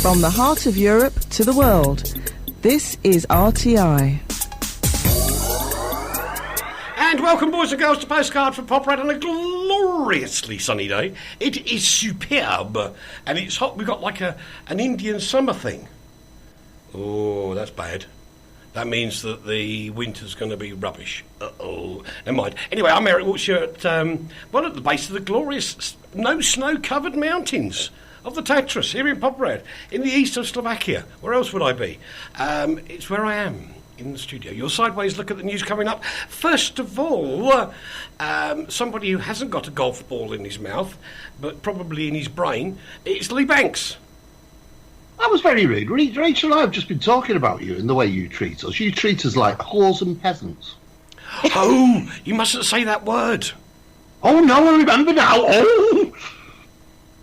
From the heart of Europe to the world, this is RTI. And welcome, boys and girls, to Postcard from Poprad on a gloriously sunny day. It is superb, and it's hot. We've got like an Indian summer thing. Oh, that's bad. That means that the winter's going to be rubbish. Uh-oh. Never mind. Anyway, I'm Eric Wiltsher at the base of the glorious no snow-covered mountains of the Tatras here in Poprad, in the east of Slovakia. Where else would I be? It's where I am, in the studio. Your sideways look at the news coming up. First of all, somebody who hasn't got a golf ball in his mouth, but probably in his brain, it's Leigh Banks. That was very rude. Rachel and I have just been talking about you and the way you treat us. You treat us like whores and peasants. Oh, you mustn't say that word. Oh, no, I remember now. Oh!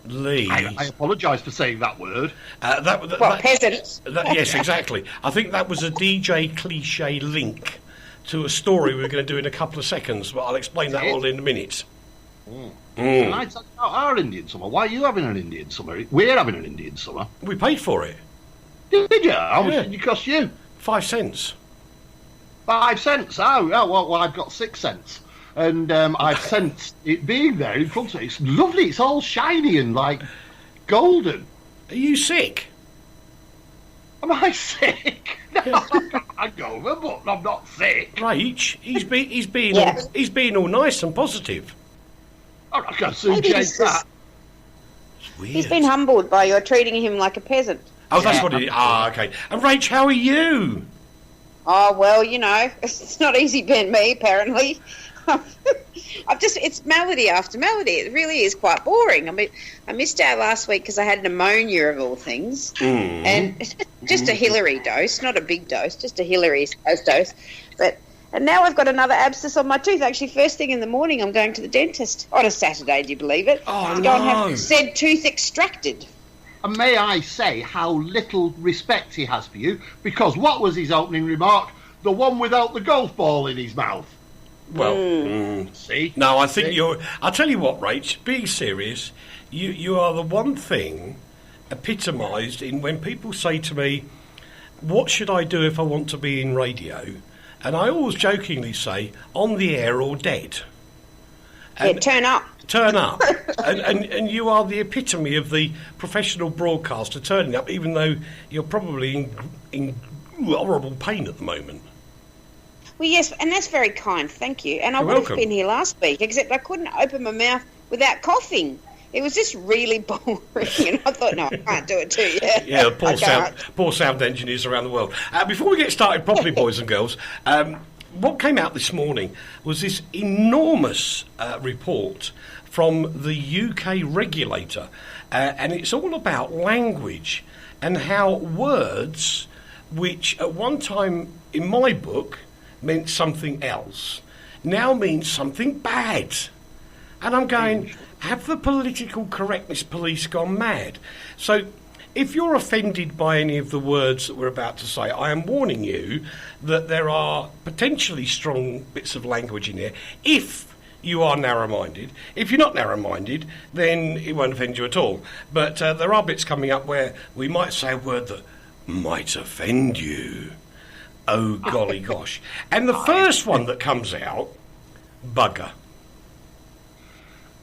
Leigh. I apologise for saying that word. Peasants. Yes, exactly. I think that was a DJ cliche link to a story we're going to do in a couple of seconds, but I'll explain that all in a minute. Can I talk about our Indian summer? Why are you having an Indian summer? We're having an Indian summer. We paid for it. Did you? How much did it cost you? 5 cents. 5 cents? Oh, yeah, well, I've got 6 cents. And I've sensed it being there in front of it. It's lovely. It's all shiny and, like, golden. Are you sick? Am I sick? No, I'm over, but I'm not sick. Rach, he's being all nice and positive. I can soon change that. It's weird. He's been humbled by your treating him like a peasant. Oh, that's what it is. Ah, okay. And Rach, how are you? Oh, well, you know, it's not easy being me, apparently. It's melody after melody. It really is quite boring. I mean, I missed out last week because I had pneumonia of all things. And just a Hillary dose, not a big dose, just a Hillary dose. And now I've got another abscess on my tooth. Actually, first thing in the morning, I'm going to the dentist on a Saturday, do you believe it? Oh, to go and have said tooth extracted. And may I say how little respect he has for you, because what was his opening remark? The one without the golf ball in his mouth. Well, see? No, I think I'll tell you what, Rach, being serious, you are the one thing epitomised in when people say to me, what should I do if I want to be in radio? And I always jokingly say, on the air or dead. And turn up. Turn up. and you are the epitome of the professional broadcaster turning up, even though you're probably in horrible pain at the moment. Well, yes, and that's very kind, thank you. And I You're would welcome. have been here last week, except I couldn't open my mouth without coughing. It was just really boring, and I thought, no, I can't do it to you. Yeah, poor sound engineers around the world. Before we get started properly, boys and girls, what came out this morning was this enormous report from the UK regulator, and it's all about language and how words, which at one time in my book meant something else, now means something bad. And I'm going, have the political correctness police gone mad? So if you're offended by any of the words that we're about to say, I am warning you that there are potentially strong bits of language in here if you are narrow-minded. If you're not narrow-minded, then it won't offend you at all. But there are bits coming up where we might say a word that might offend you. Oh, golly gosh. And the first one that comes out, bugger.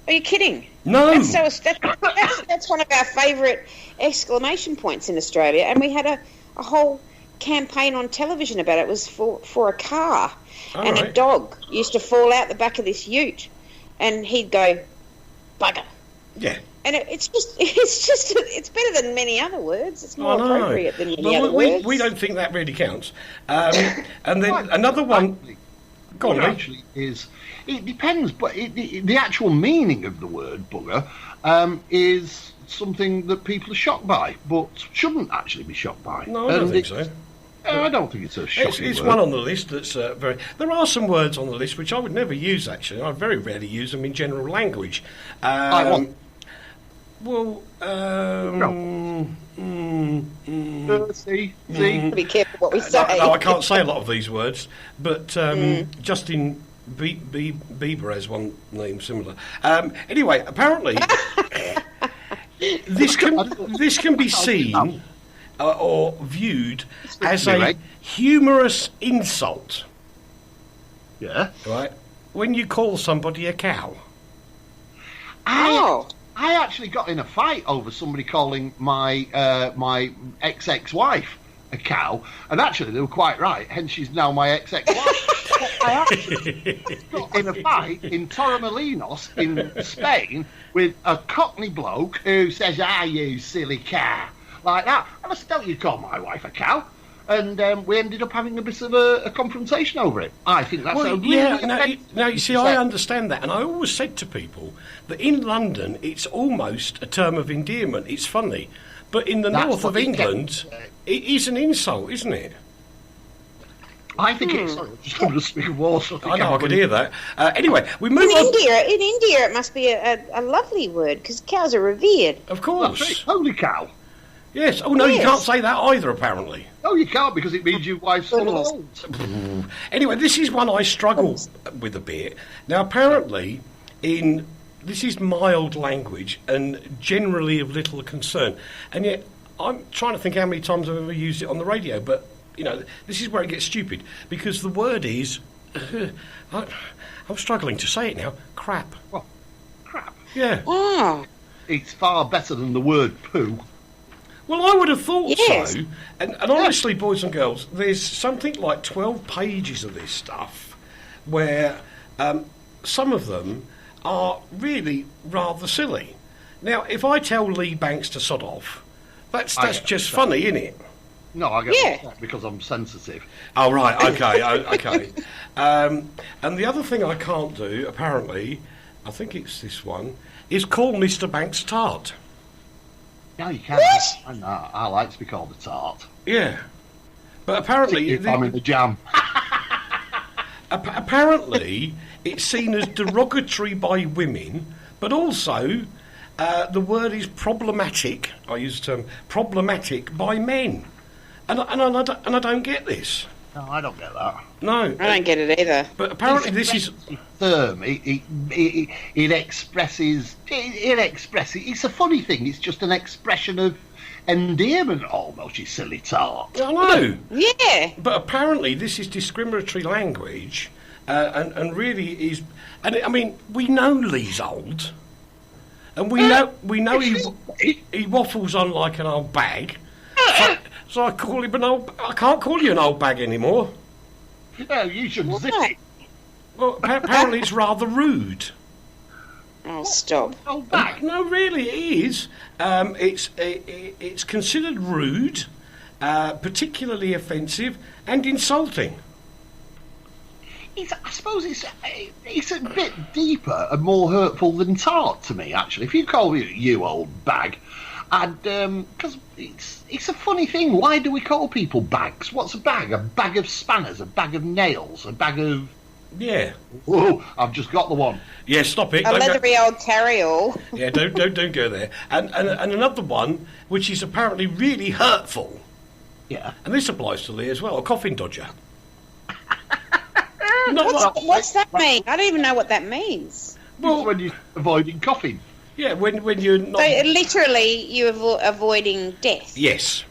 Are you kidding? No. That's one of our favourite exclamation points in Australia, and we had a whole campaign on television about it. It was for a car, and a dog used to fall out the back of this ute, and he'd go, bugger. Yeah. And it's better than many other words. It's more appropriate than many other words. We don't think that really counts. And then another one. Go on, actually is. It depends, but the actual meaning of the word bugger is something that people are shocked by, but shouldn't actually be shocked by. No, I don't think so. I don't think it's a shocking It's word. one on the list that's very... There are some words on the list which I would never use, actually. I very rarely use them in general language. Like what? Well, See? Be careful what we say. No, I can't say a lot of these words, but Justin Bieber has one name similar. Anyway, apparently... this can be seen or viewed as a humorous insult. Yeah. Right? When you call somebody a cow. I actually got in a fight over somebody calling my my ex-wife a cow, and actually they were quite right, hence she's now my ex-wife. I actually got in a fight in Torremolinos in Spain with a Cockney bloke who says, you silly cow, like that. And I said, don't you call my wife a cow? And we ended up having a bit of a confrontation over it. I think that's a really... Now, you see, I understand that, and I always said to people that in London it's almost a term of endearment. It's funny. But in the north of England, it is an insult, isn't it? I think it's... Sorry, I'm just going to speak of Warsaw. I know, I could hear that. Anyway, we move in on... In India, it must be a lovely word, because cows are revered. Of course. Holy cow. Yes. Oh, no, you can't say that either, apparently. No, you can't, because it means your wife's full of holes. Anyway, this is one I struggle with a bit. Now, apparently, this is mild language and generally of little concern. And yet, I'm trying to think how many times I've ever used it on the radio, but, this is where it gets stupid, because the word is... I'm struggling to say it now. Crap. Well, crap. Yeah. Oh. It's far better than the word poo. Well, I would have thought so. And honestly, boys and girls, there's something like 12 pages of this stuff where some of them are really rather silly. Now, if I tell Leigh Banks to sod off, that's just funny, isn't it? No, I get upset because I'm sensitive. Oh, right, okay. And the other thing I can't do, apparently, I think it's this one, is call Mr. Banks a tart. No, you can't. I like to be called a tart. Yeah. But apparently... If I'm in the jam. Apparently, it's seen as derogatory by women, but also the word is problematic, I use the term, problematic by men. And I don't get this. No, I don't get that. No. I don't get it either. But apparently this is... Term, it expresses... It's a funny thing. It's just an expression of endearment almost, you silly tart. I know. Yeah. But apparently this is discriminatory language and really is... And I mean, we know Leigh's old. And we know he waffles on like an old bag. So I call him an old... I can't call you an old bag anymore. No, you should zip it. Well, apparently it's rather rude. Oh, stop. Old bag? No, really, it is. It's considered rude, particularly offensive and insulting. I suppose it's a bit deeper and more hurtful than tart to me, actually. If you call me you old bag... And because it's a funny thing. Why do we call people bags? What's a bag? A bag of spanners, a bag of nails, a bag of... Yeah. Oh, I've just got the one. Yeah, stop it. A leathery old carry-all. Yeah, don't go there. And another one, which is apparently really hurtful. Yeah. And this applies to Leigh as well, a coffin dodger. What's that mean? I don't even know what that means. Well, it's when you're avoiding coughing. Yeah, when you're not... So literally you're avoiding death? Yes.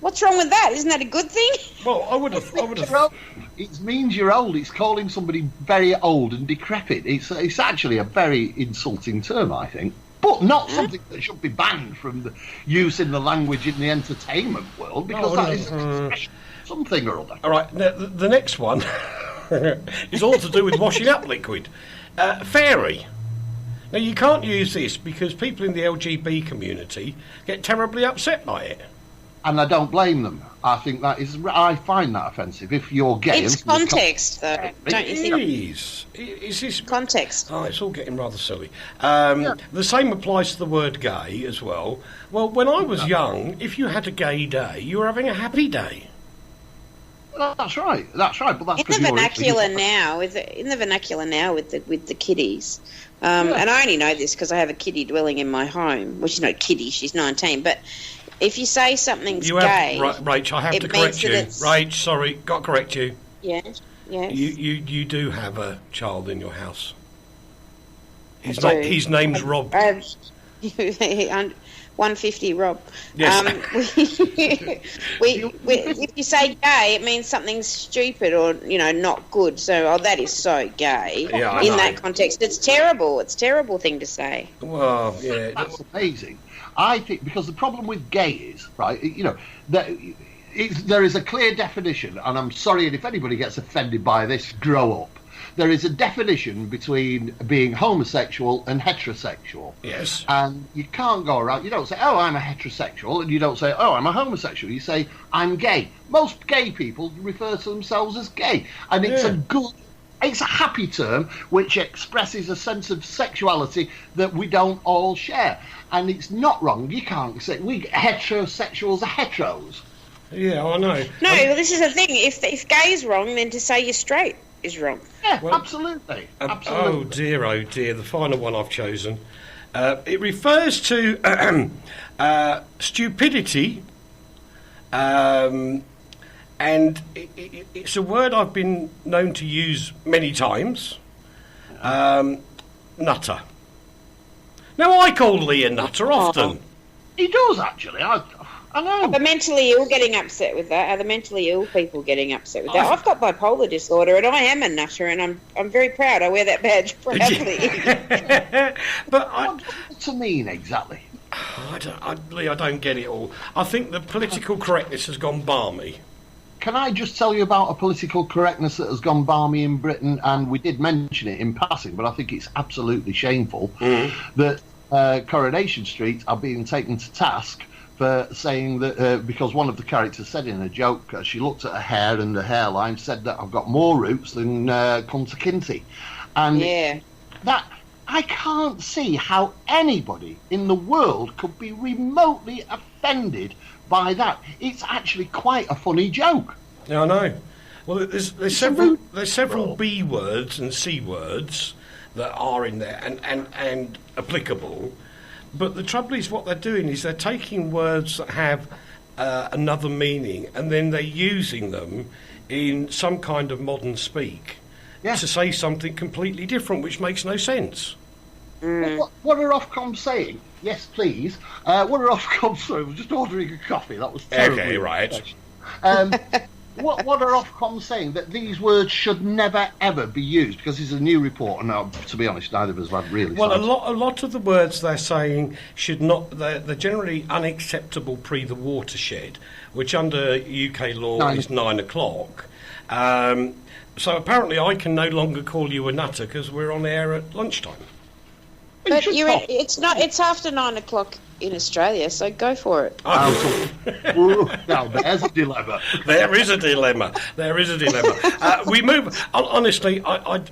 What's wrong with that? Isn't that a good thing? Well, I would have... It means you're old. It's calling somebody very old and decrepit. It's actually a very insulting term, I think. But not something that should be banned from the use in the language in the entertainment world, because that is an expression of something or other. All right, now, the next one is all to do with washing up liquid. Fairy. Now, you can't use this because people in the LGB community get terribly upset by it. And I don't blame them. I think I find that offensive. If you're gay... It's context, though, don't you think? Is this... Context. Oh, it's all getting rather silly. The same applies to the word gay as well. Well, when I was young, if you had a gay day, you were having a happy day. That's right. But that's in the vernacular now. In the vernacular now with the kiddies, and I only know this because I have a kiddie dwelling in my home. Well, she's not a kiddie; she's 19. But if you say something's gay, Rach, I have to correct you. Rach, sorry, got to correct you. Yes. You do have a child in your house. His name's Rob. 150, Rob. Yes. If you say gay, it means something's stupid or, not good. So, that is so gay. Yeah, in that context, it's terrible. It's a terrible thing to say. Well, yeah. That's amazing. I think because the problem with gay is, right, there is a clear definition, and I'm sorry if anybody gets offended by this, grow up. There is a definition between being homosexual and heterosexual. Yes. And you can't go around, you don't say, oh, I'm a heterosexual, and you don't say, oh, I'm a homosexual. You say, I'm gay. Most gay people refer to themselves as gay. And it's it's a happy term which expresses a sense of sexuality that we don't all share. And it's not wrong. You can't say, heterosexuals are heteros. Yeah, I know. No, this is the thing. If gay is wrong, then to say you're straight is wrong. Yeah, absolutely. Oh dear, the final one I've chosen. It refers to stupidity, and it's a word I've been known to use many times. Nutter. Now, I call Leigh a nutter often. He does, actually. I know. Are the mentally ill getting upset with that? Are the mentally ill people getting upset with that? I've got bipolar disorder, and I am a nutter, and I'm very proud. I wear that badge proudly. But What's it mean exactly? Leigh, I don't get it all. I think the political correctness has gone balmy. Can I just tell you about a political correctness that has gone balmy in Britain? And we did mention it in passing, but I think it's absolutely shameful that Coronation Street are being taken to task for saying that because one of the characters said in a joke, she looked at her hair and the hairline, said that I've got more roots than Kunta Kinte. And that I can't see how anybody in the world could be remotely offended by that. It's actually quite a funny joke. Yeah, I know. Well, there's several B words and C words that are in there and applicable. But the trouble is, what they're doing is they're taking words that have another meaning, and then they're using them in some kind of modern speak to say something completely different, which makes no sense. What are Ofcom saying? Yes, please. What are Ofcom saying? I was just ordering a coffee. That was terrible. Okay, right. What are Ofcom saying? That these words should never, ever be used? Because it's a new report, and to be honest, neither of us have really... Well, a lot of the words they're saying should not... They're generally unacceptable pre the watershed, which under UK law is 9 o'clock. So apparently I can no longer call you a nutter because we're on air at lunchtime. But it's after 9 o'clock in Australia, so go for it. Now, there's a dilemma. There is a dilemma. We move... Honestly, I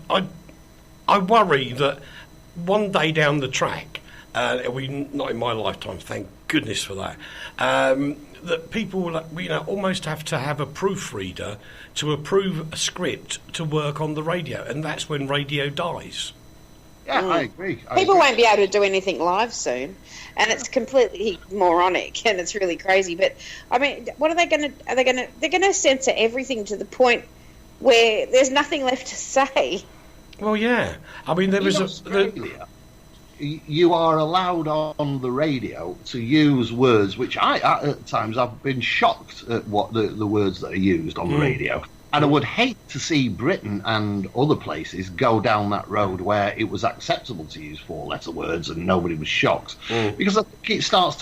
worry that one day down the track, not in my lifetime, thank goodness for that, that people almost have to have a proofreader to approve a script to work on the radio, and that's when radio dies. Yeah, I agree. People won't be able to do anything live soon, and it's completely moronic, and it's really crazy. But I mean, what are they going to? They're going to censor everything to the point where there's nothing left to say. Well, yeah. I mean, there was Australia, you are allowed on the radio to use words which at times I've been shocked at what the words that are used on the radio. And I would hate to see Britain and other places go down that road where it was acceptable to use 4-letter words and nobody was shocked. Because I think it starts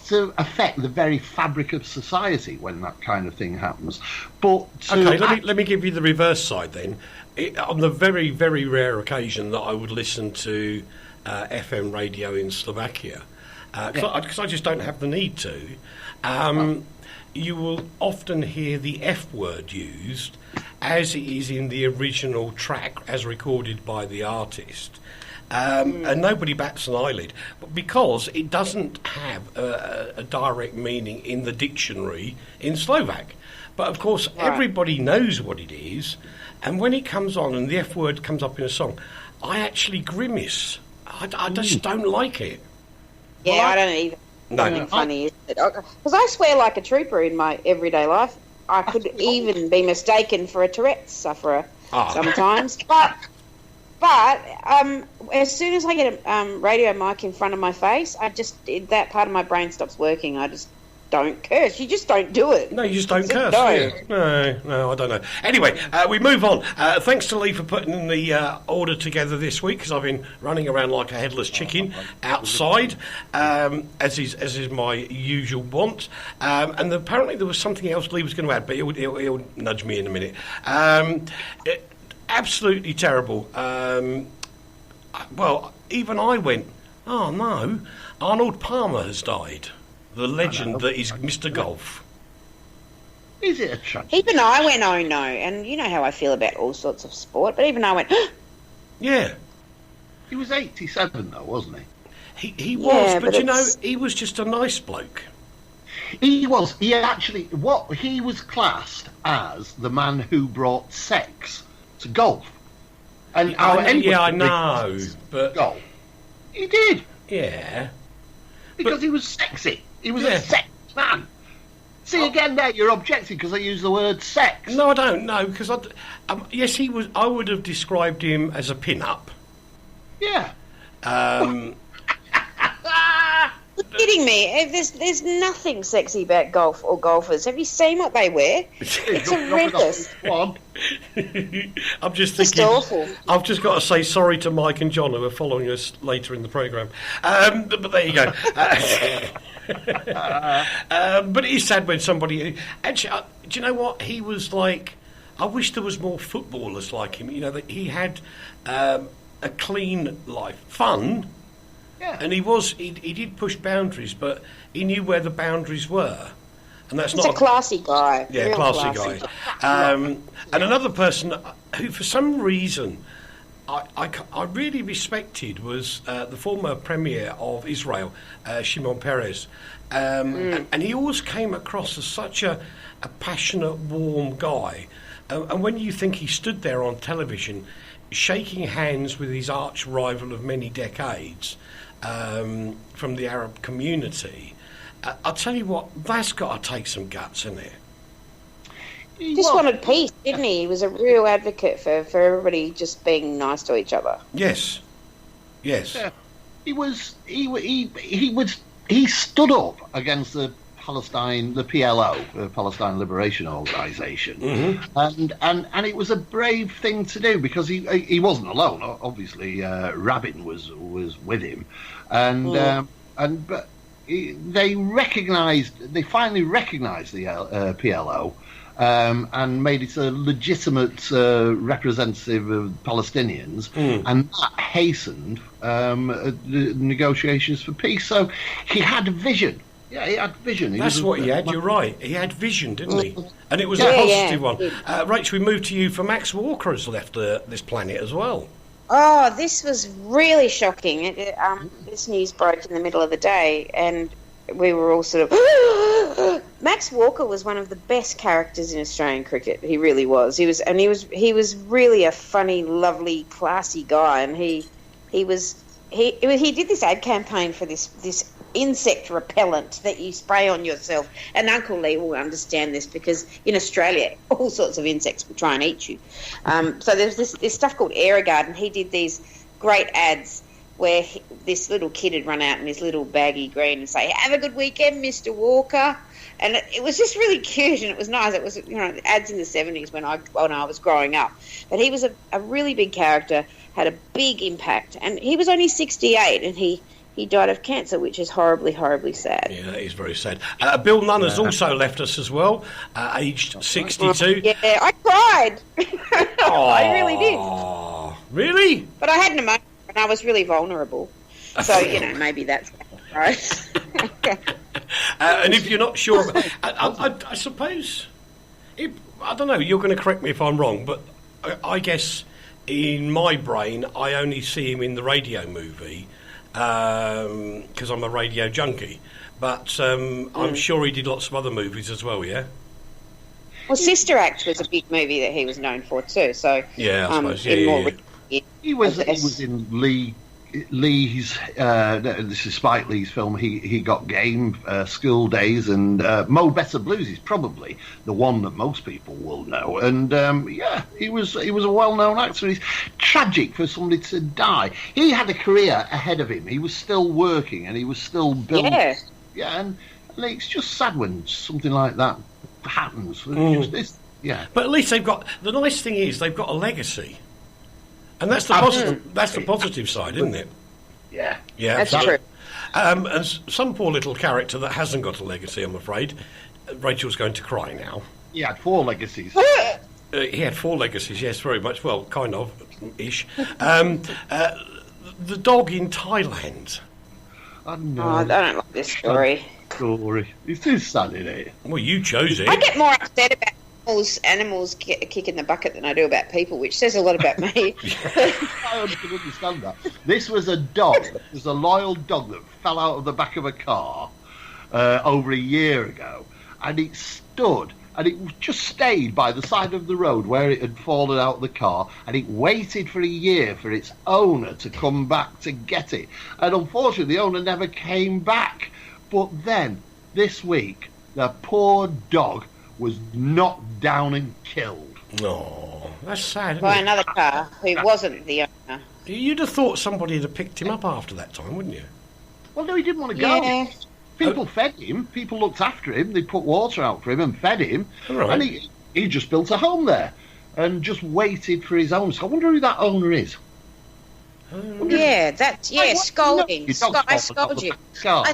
to affect the very fabric of society when that kind of thing happens. But let me give you the reverse side then. On the very, very rare occasion that I would listen to FM radio in Slovakia, because I just don't have the need to, you will often hear the F word used as it is in the original track as recorded by the artist. And nobody bats an eyelid, but because it doesn't have a direct meaning in the dictionary in Slovak. But of course, everybody knows what it is, and when it comes on and the F word comes up in a song, I actually grimace. I just don't like it. Yeah, I don't either. No. Funny, is it? Because I swear like a trooper in my everyday life. I could even be mistaken for a Tourette's sufferer sometimes. But But as soon as I get a radio mic in front of my face, that part of my brain stops working. I just don't curse. You just don't do it. No, you just don't curse. No, I don't know. Anyway, we move on. Thanks to Leigh for putting the order together this week, because I've been running around like a headless chicken outside, as is my usual want. And apparently there was something else Leigh was going to add, but he'll nudge me in a minute. Absolutely terrible. Well, even I went, oh no, Arnold Palmer has died. The legend that is Mr. Golf. Is it a tragedy? Even I went, oh no, and you know how I feel about all sorts of sport, but even I went, yeah. He was 87 though, wasn't he? He was, but you know, he was just a nice bloke. He was. He was classed as the man who brought sex to golf. And I know, but golf. He did. Yeah. Because he was sexy. He was a sex man. See, again there, you're objecting because I use the word sex. No, I don't know, because yes, he was. I would have described him as a pin-up. Yeah. You're kidding me. There's nothing sexy about golf or golfers. Have you seen what they wear? It's horrendous. I'm just thinking. Awful. I've just got to say sorry to Mike and John, who are following us later in the programme. But there you go. But it is sad when somebody... Actually, do you know what? He was like... I wish there was more footballers like him. You know, that he had a clean life. Fun. Yeah. And he did push boundaries, but he knew where the boundaries were. And that's He's a classy guy. Yeah, classy guy. And another person who, for some reason, I really respected was the former Premier of Israel, Shimon Peres. And he always came across as such a passionate, warm guy. And when you think he stood there on television, shaking hands with his arch rival of many decades from the Arab community, I'll tell you what, that's got to take some guts, isn't it? He just wanted peace, didn't he? He was a real advocate for everybody just being nice to each other. Yes. Yeah. He stood up against the PLO, the Palestine Liberation Organization, and it was a brave thing to do because he wasn't alone. Obviously, Rabin was with him, but they finally recognised the PLO and made it a legitimate representative of Palestinians, and that hastened the negotiations for peace. So he had a vision. Yeah, he had vision. That's what he had, you're right. He had vision, didn't he? And it was a positive one. Rachel, we move to you, for Max Walker has left this planet as well. Oh, this was really shocking. This news broke in the middle of the day, and we were all sort of... Max Walker was one of the best characters in Australian cricket. He really was. He was really a funny, lovely, classy guy, and he did this ad campaign for this insect repellent that you spray on yourself, and Uncle Leigh will understand this because in Australia all sorts of insects will try and eat you. So there's this stuff called Aerogard, and he did these great ads where this little kid had run out in his little baggy green and say, "Have a good weekend, Mr. Walker." And it was just really cute, and it was nice. It was, ads in the 70s when I was growing up. But he was a really big character, had a big impact, and he was only 68, and he died of cancer, which is horribly, horribly sad. Yeah, that is very sad. Bill Nunn has also left us as well, aged 62. Yeah, I cried. I really did. Really? But I had pneumonia, and I was really vulnerable. So, maybe that's right. And if you're not sure, I suppose, I don't know, you're going to correct me if I'm wrong, but I guess in my brain, I only see him in the radio movie, because I'm a radio junkie, but I'm sure he did lots of other movies as well. Yeah. Well, Sister Act was a big movie that he was known for too. So yeah, I suppose. He was in Leigh Leigh's, this is Spike Lee's film, He Got Game, School Days, and Mo Better Blues is probably the one that most people will know. And he was a well-known actor. It's tragic for somebody to die. He had a career ahead of him. He was still working and he was still building. Yeah, and it's just sad when something like that happens. But at least they've got, the nice thing is they've got a legacy. And that's the positive. That's the positive side, isn't it? Yeah, yeah, that's true. And some poor little character that hasn't got a legacy, I'm afraid. Rachel's going to cry now. He had 4 legacies. He had 4 legacies, yes, very much. Well, kind of ish. The dog in Thailand. I know. I don't like this story. It's too sad, isn't it? Well, you chose it. I get more upset about animals kicking the bucket than I do about people, which says a lot about me. I can understand that. This was a dog. It was a loyal dog that fell out of the back of a car over a year ago, and it stood and it just stayed by the side of the road where it had fallen out of the car, and it waited for a year for its owner to come back to get it. And unfortunately, the owner never came back. But then, this week, the poor dog was knocked down and killed. Oh, that's sad, isn't By it? another car who wasn't the owner. You'd have thought somebody had picked him up after that time, wouldn't you? Well, no, he didn't want to go. Yeah. People fed him. People looked after him. They put water out for him and fed him. Right. And he just built a home there and just waited for his owner. So I wonder who that owner is. Scolding. I scold you. Car.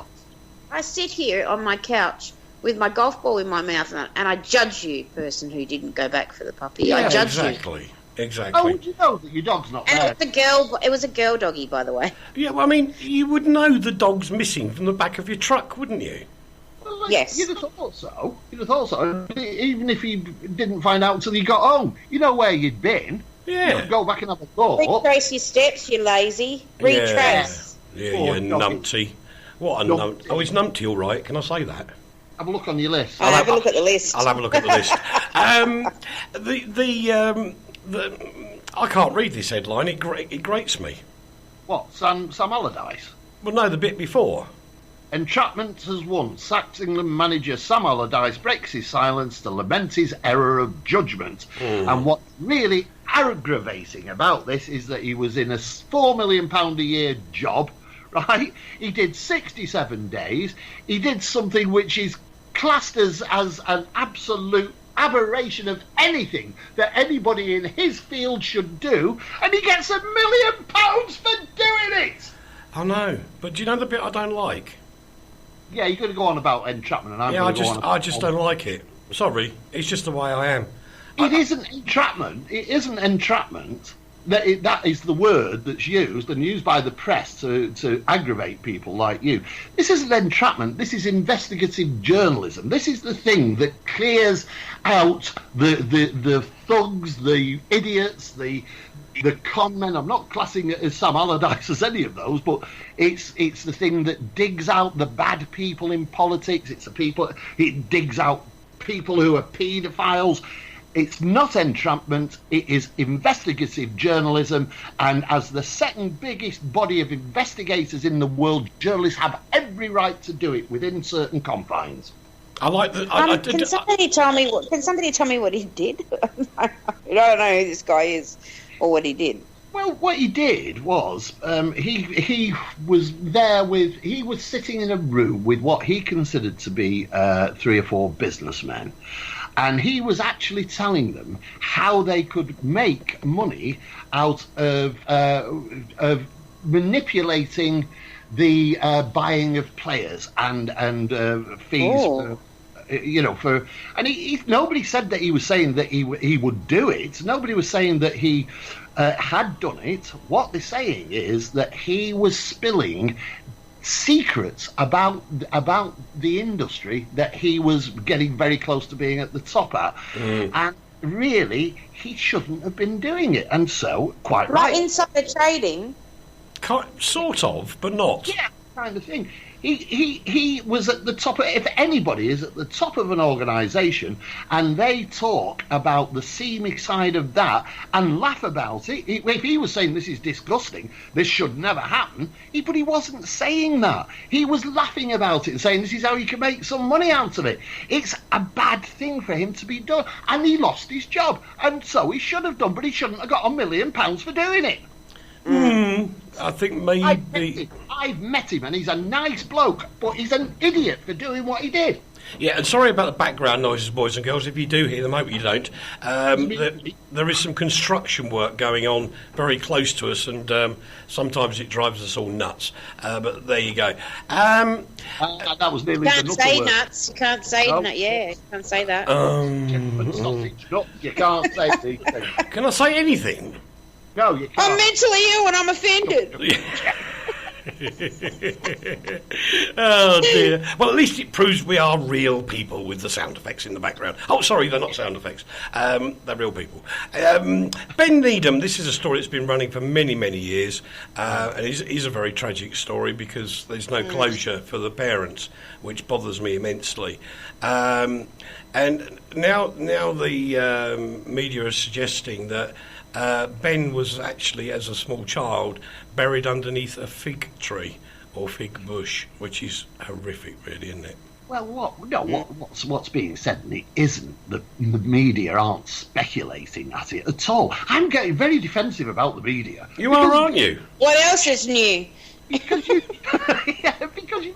I sit here on my couch with my golf ball in my mouth and I judge you, person who didn't go back for the puppy. I judge you. Exactly. Oh, would you know that your dog's not there? And it was a girl doggy, by the way. Yeah, well, I mean, you would know the dog's missing from the back of your truck, wouldn't you? Well, yes. You'd have thought so. Even if you didn't find out until you got home. You know where you'd been. Yeah. You'd go back and have a thought. Retrace your steps, you lazy. Retrace. Yeah, you numpty. What a numpty. Oh, he's numpty, all right. Can I say that? Have a look on your list. I'll have a look at the list. I'll have a look at the list. I can't read this headline. It grates me. What, Sam Allardyce? Well, no, the bit before. Entrapment has won. Sacked England manager Sam Allardyce breaks his silence to lament his error of judgment. And what's really aggravating about this is that he was in a £4 million a year job, right? He did 67 days. He did something which is classed as an absolute aberration of anything that anybody in his field should do, and he gets £1 million for doing it. I know, but do you know the bit I don't like? Yeah, you're going to go on about entrapment, and I just don't like it. Sorry, it's just the way I am. It isn't entrapment. It isn't entrapment. That is the word that's used and used by the press to aggravate people like you. This isn't entrapment. This is investigative journalism. This is the thing that clears out the thugs, the idiots, the con men. I'm not classing it as Sam Allardyce as any of those, but it's the thing that digs out the bad people in politics. It digs out people who are paedophiles. It's not entrapment, it is investigative journalism, and as the second biggest body of investigators in the world, journalists have every right to do it within certain confines. I like that. Can somebody tell me what he did? I don't know who this guy is or what he did. Well, what he did was he was sitting in a room with what he considered to be 3 or 4 businessmen. And he was actually telling them how they could make money out of manipulating the buying of players and fees. Nobody said that he was saying that he would do it. Nobody was saying that he had done it. What they're saying is that he was spilling secrets about the industry that he was getting very close to being at the top at, and really he shouldn't have been doing it. And so, quite right, insider trading, sort of, but not. kind of thing. He was at the top of, if anybody is at the top of an organisation and they talk about the seamy side of that and laugh about it, if he was saying this is disgusting, this should never happen, but he wasn't saying that. He was laughing about it and saying this is how you can make some money out of it. It's a bad thing for him to be done, and he lost his job, and so he should have done, but he shouldn't have got £1 million for doing it. I think maybe... I've met him, and he's a nice bloke, but he's an idiot for doing what he did. Yeah, and sorry about the background noises, boys and girls. If you do hear them, I hope you don't. There is some construction work going on very close to us, and sometimes it drives us all nuts. But there you go. That was nearly the say nuts. You can't say nuts. Yeah, you can't say that. You can't say these things. Can I say anything? No, you can't. I'm mentally ill and I'm offended. Oh dear. Well, at least it proves we are real people with the sound effects in the background. Oh, sorry, they're not sound effects. They're real people. Ben Needham, this is a story that's been running for many, many years, and it is a very tragic story because there's no closure for the parents, which bothers me immensely. And now the media is suggesting that Ben was actually, as a small child, buried underneath a fig tree or fig bush, which is horrific, really, isn't it? Well, what's being said, and it isn't, the media aren't speculating at it at all. I'm getting very defensive about the media. You are, aren't you? What else is new? Because you're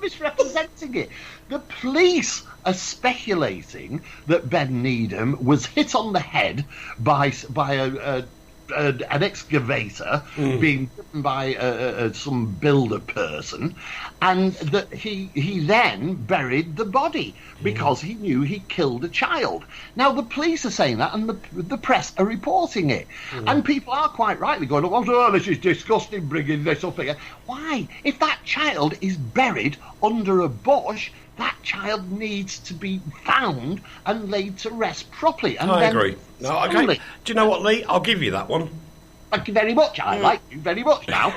misrepresenting it. The police are speculating that Ben Needham was hit on the head by an excavator being driven by some builder person, and that he then buried the body because he knew he killed a child. Now the police are saying that, and the press are reporting it, and people are quite rightly going, oh, this is disgusting, bringing this up again. Why? If that child is buried under a bush, that child needs to be found and laid to rest properly. And I agree. No, okay. Do you know what, Leigh? I'll give you that one. Thank you very much. I like you very much now.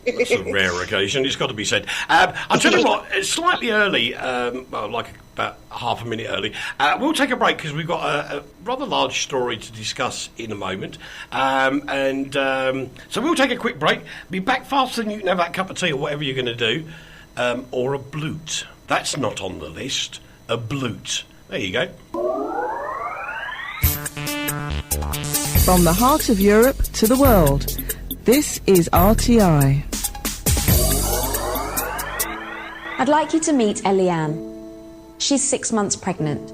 That's a rare occasion, it's got to be said. I'll tell you what, it's slightly early, like about half a minute early. We'll take a break because we've got a rather large story to discuss in a moment. So we'll take a quick break. Be back faster than you can have that cup of tea or whatever you're going to do. Or a blute. That's not on the list. A blute. There you go. From the heart of Europe to the world, this is RTI. I'd like you to meet Eliane. She's 6 months pregnant.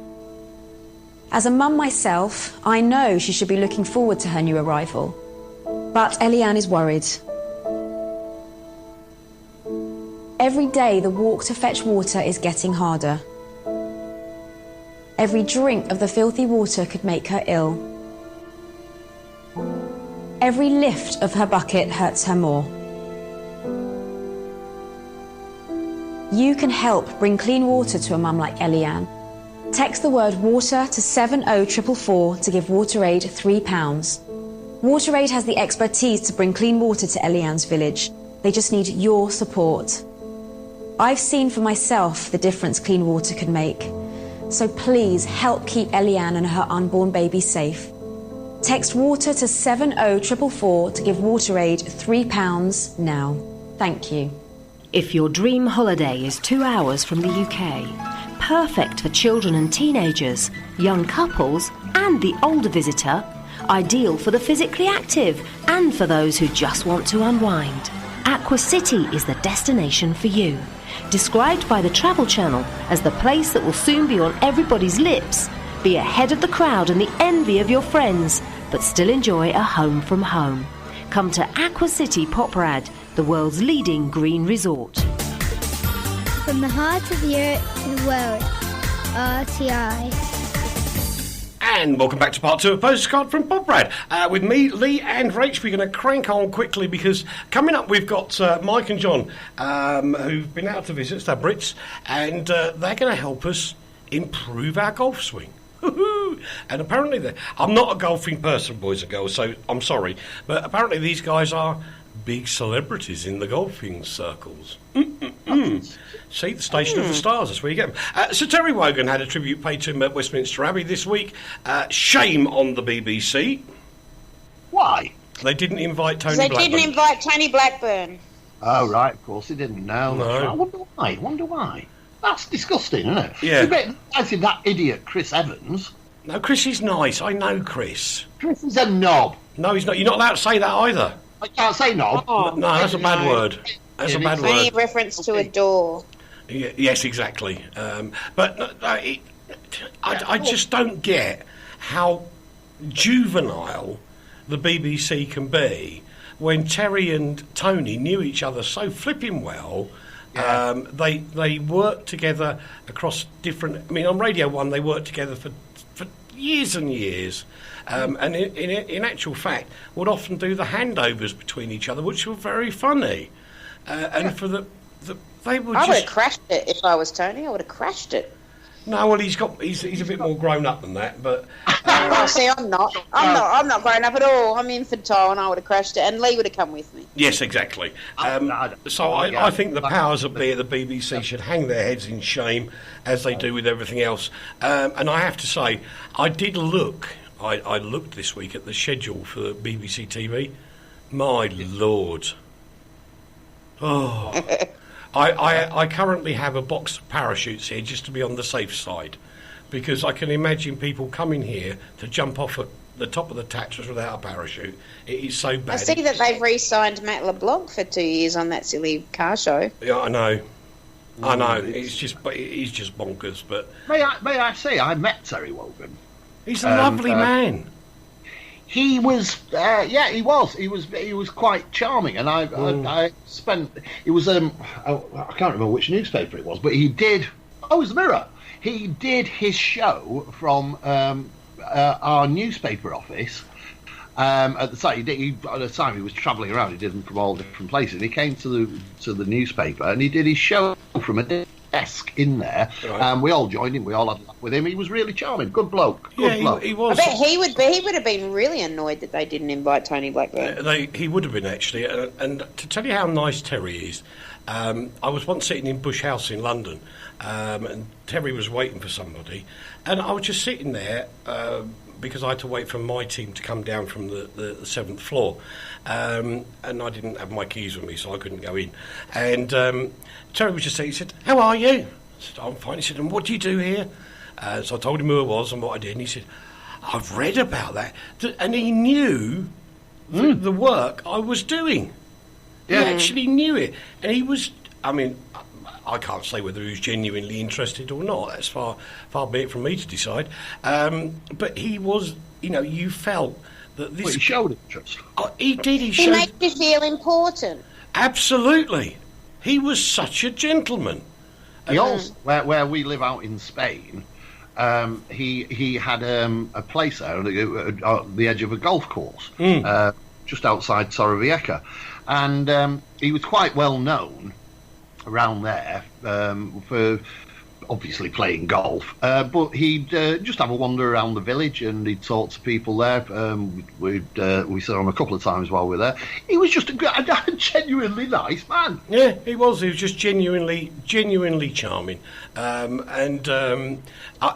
As a mum myself, I know she should be looking forward to her new arrival. But Eliane is worried. Every day the walk to fetch water is getting harder. Every drink of the filthy water could make her ill. Every lift of her bucket hurts her more. You can help bring clean water to a mum like Eliane. Text the word water to 70444 to give WaterAid £3. WaterAid has the expertise to bring clean water to Eliane's village. They just need your support. I've seen for myself the difference clean water can make. So please help keep Eliane and her unborn baby safe. Text water to 70444 to give WaterAid £3 now. Thank you. If your dream holiday is 2 hours from the UK, perfect for children and teenagers, young couples and the older visitor, ideal for the physically active and for those who just want to unwind, Aqua City is the destination for you. Described by the Travel Channel as the place that will soon be on everybody's lips, be ahead of the crowd and the envy of your friends, but still enjoy a home from home. Come to Aqua City Poprad, the world's leading green resort. From the heart of Europe to the world, RTI. And welcome back to part 2 of Postcard from Poprad. With me, Leigh and Rach. We're going to crank on quickly because coming up we've got Mike and John who've been out to visit Brits, and they're going to help us improve our golf swing. And apparently I'm not a golfing person, boys and girls, so I'm sorry, but apparently these guys are big celebrities in the golfing circles. See, the Station of the Stars, that's where you get them. Sir Terry Wogan had a tribute paid to him at Westminster Abbey this week. Shame on the BBC. Why? They didn't invite Tony They Blackburn. didn't invite Tony Blackburn. Oh, right, of course he didn't. No. No. I wonder why. That's disgusting, isn't it? Yeah. I think that idiot Chris Evans. No, Chris is nice. I know Chris. Chris is a knob. No, he's not. You're not allowed to say that either. I can't say knob. No, that's a bad word. That's a bad word. Any reference to a door. Yes, exactly. But I just don't get how juvenile the BBC can be when Terry and Tony knew each other so flipping well. Yeah. They worked together across different... I mean, on Radio 1, they worked together for years and years. And in actual fact, would often do the handovers between each other, which were very funny. And for the they were I would have crashed it if I was Tony. I would have crashed it. No, well, he's a bit more grown up than that, but... Oh, see, I'm not grown up at all. I'm infantile, and I would have crashed it, and Leigh would have come with me. Yes, exactly. So I think the powers that be at the BBC should hang their heads in shame, as they do with everything else. And I have to say, I did look... I looked this week at the schedule for BBC TV. My Lord. Oh... I currently have a box of parachutes here just to be on the safe side, because I can imagine people coming here to jump off at the top of the Tatras without a parachute. It is so bad. I see that they've re-signed Matt LeBlanc for 2 years on that silly car show. Yeah, I know. He's just bonkers. But may I say, I met Terry Wogan. He's a lovely man. He was, he was. He was quite charming, and I spent. It was I can't remember which newspaper it was, but he did. Oh, it was the Mirror. He did his show from our newspaper office. At the time, at the time he was travelling around. He did them from all different places. He came to the newspaper, and he did his show from a desk in there. Right. We all joined him. We all had a laugh with him. He was really charming. Good bloke. He was. I bet he would have been really annoyed that they didn't invite Tony Blackburn. He would have been, actually. And to tell you how nice Terry is, I was once sitting in Bush House in London, and Terry was waiting for somebody, and I was just sitting there because I had to wait for my team to come down from the 7th floor, and I didn't have my keys with me, so I couldn't go in. And Terry was just saying, he said, "How are you?" I said, "I'm fine." He said, "And what do you do here?" So I told him who I was and what I did, and he said, "I've read about that." And he knew the work I was doing. Yeah. He actually knew it. And he was, I mean, I can't say whether he was genuinely interested or not. That's far be it from me to decide. But he was, you felt that this... Well, he showed interest. He did. He made you feel important. Absolutely. He was such a gentleman. He also, where we live out in Spain, he had a place there at the edge of a golf course, just outside Torrevieja. And he was quite well known around there for obviously playing golf, but he'd just have a wander around the village and he'd talk to people there. We saw him a couple of times while we were there. He was just a genuinely nice man. Yeah, he was. He was just genuinely charming.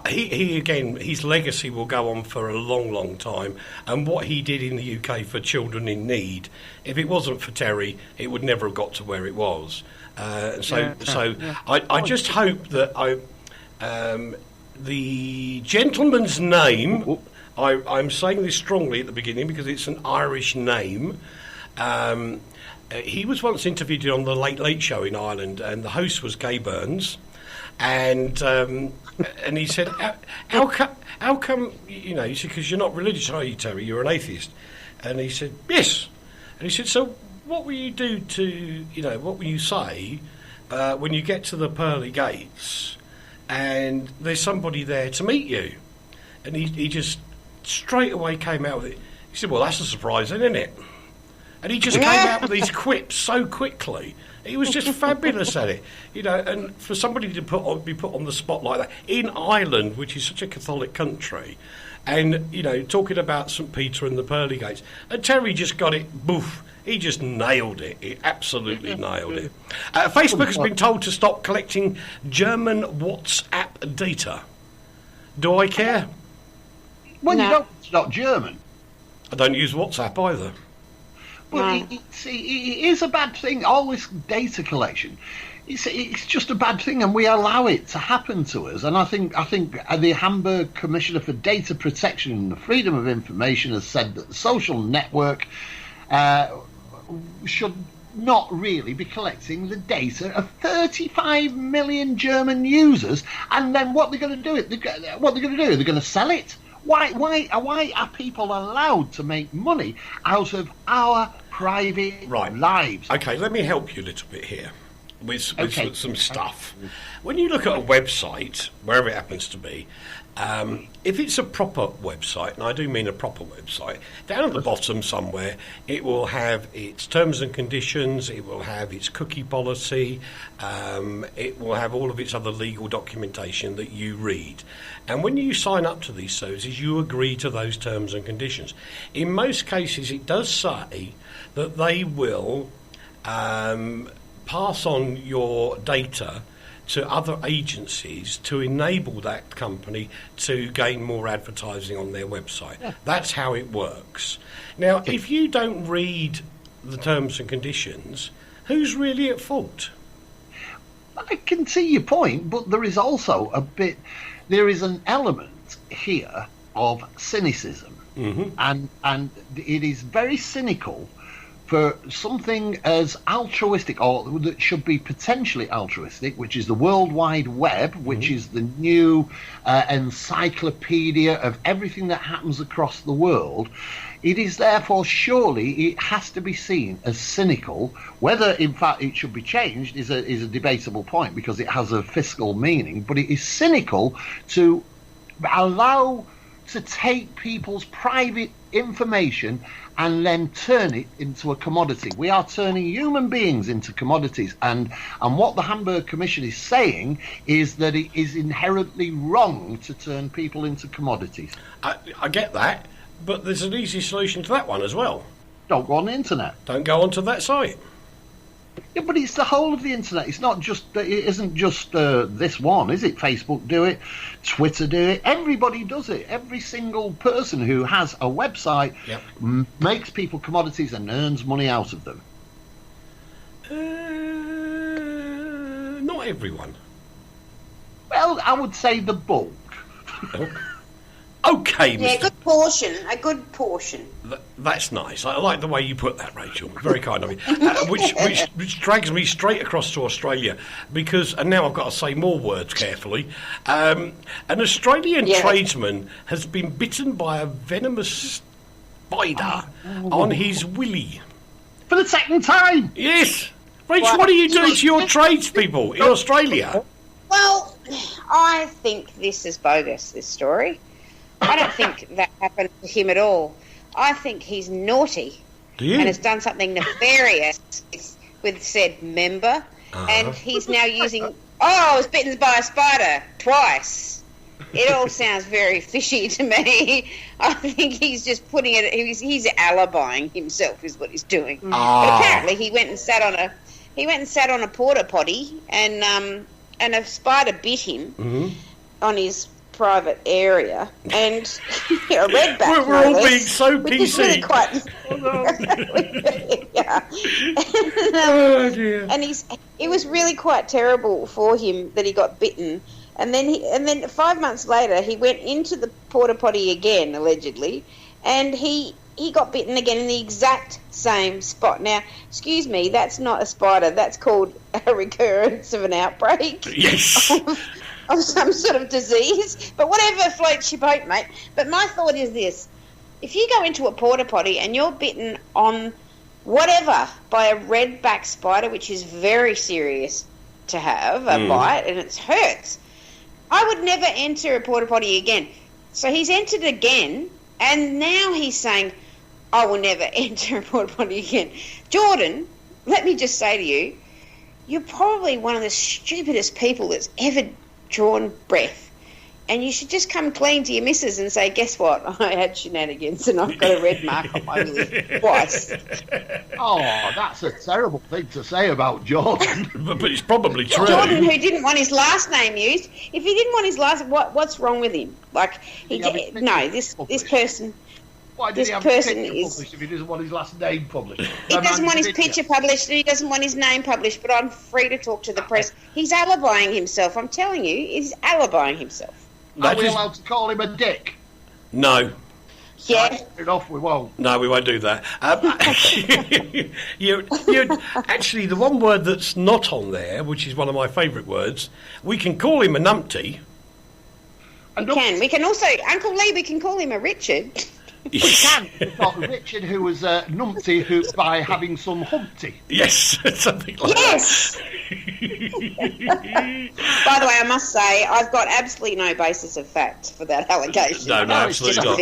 He again, his legacy will go on for a long, long time. And what he did in the UK for children in need, if it wasn't for Terry, it would never have got to where it was. I just hope that the gentleman's name, I'm saying this strongly at the beginning because it's an Irish name. He was once interviewed on the Late Late Show in Ireland, and the host was Gay Burns, and he said, how come, he said, because you're not religious, are you, Terry? You're an atheist. And he said, yes. And he said, so what will you do to, what will you say when you get to the pearly gates and there's somebody there to meet you? And he just straight away came out with it. He said, well, that's a surprise, isn't it? And he just came out with these quips so quickly. He was just fabulous at it, and for somebody to be put on the spot like that in Ireland, which is such a Catholic country, and, talking about St Peter and the pearly gates. And Terry just got it, boof. He just nailed it. He absolutely nailed it. Facebook has been told to stop collecting German WhatsApp data. Do I care? Well, no. It's not German. I don't use WhatsApp either. Well, it is a bad thing. All this data collection, it's just a bad thing, and we allow it to happen to us. And I think the Hamburg Commissioner for Data Protection and the Freedom of Information has said that the social network should not really be collecting the data of 35 million German users. And then what they're going to do? They're going to sell it. Why are people allowed to make money out of our private lives? Okay, let me help you a little bit here with some stuff. When you look at a website, wherever it happens to be, if it's a proper website, and I do mean a proper website, down at the bottom somewhere, it will have its terms and conditions, it will have its cookie policy, it will have all of its other legal documentation that you read. And when you sign up to these services, you agree to those terms and conditions. In most cases, it does say that they will pass on your data to other agencies to enable that company to gain more advertising on their website. Yeah. That's how it works. Now, if you don't read the terms and conditions, who's really at fault? I can see your point, but there is also there is an element here of cynicism. Mm-hmm. And it is very cynical for something as altruistic, or that should be potentially altruistic, which is the World Wide Web, which is the new encyclopedia of everything that happens across the world. It is therefore, surely, it has to be seen as cynical. Whether, in fact, it should be changed is a debatable point, because it has a fiscal meaning. But it is cynical to allow to take people's private information and then turn it into a commodity. We are turning human beings into commodities, and what the Hamburg Commission is saying is that it is inherently wrong to turn people into commodities. I get that, but there's an easy solution to that one as well. Don't go on the internet. Don't go onto that site. Yeah, but it's the whole of the internet. It's not just. It isn't just this one, is it? Facebook do it, Twitter do it. Everybody does it. Every single person who has a website makes people commodities and earns money out of them. Not everyone. Well, I would say the bulk. Okay, Mr. Yeah, a good portion. That's nice. I like the way you put that, Rachel. Very kind of you. Which drags me straight across to Australia, because, and now I've got to say more words carefully, an Australian tradesman has been bitten by a venomous spider on his willy. For the second time? Yes. Rachel, what are you doing to your tradespeople in Australia? Well, I think this is bogus, this story. I don't think that happened to him at all. I think he's naughty and has done something nefarious with said member, and he's now using... I was bitten by a spider twice. It all sounds very fishy to me. I think he's just putting it... He's alibying himself is what he's doing. But apparently he went and sat on a porta potty, and a spider bit him on his private area, and a redback. We're all being so PC. Really quite, Oh dear. And it was really quite terrible for him that he got bitten, and then 5 months later he went into the porta potty again, allegedly, and he got bitten again in the exact same spot. Now, excuse me, that's not a spider. That's called a recurrence of an outbreak. Yes. Of some sort of disease, but whatever floats your boat, mate. But my thought is this: if you go into a porta potty and you're bitten on whatever by a redback spider, which is very serious to have a bite, and it hurts, I would never enter a porta potty again. So he's entered again, and now he's saying, I will never enter a porta potty again. Jordan, let me just say to you, you're probably one of the stupidest people that's ever drawn breath. And you should just come clean to your missus and say, guess what? I had shenanigans and I've got a red mark on my lip twice. Oh, that's a terrible thing to say about Jordan. but it's probably true. Jordan, who didn't want his last name used, if he didn't want his last, what's wrong with him? Like, this person... Why did he have his picture published if he doesn't want his last name published? He doesn't want his picture published and he doesn't want his name published, but I'm free to talk to the press. He's alibying himself. I'm telling you, he's alibying himself. Are we allowed to call him a dick? No. Yeah. Enough, we won't. No, we won't do that. Actually, the one word that's not on there, which is one of my favourite words, we can call him a numpty. We can also, Uncle Leigh, we can call him a Richard. We can. We've got Richard, who was numpty by having some humpty. Yes, something like that. By the way, I must say, I've got absolutely no basis of fact for that allegation. No, absolutely not.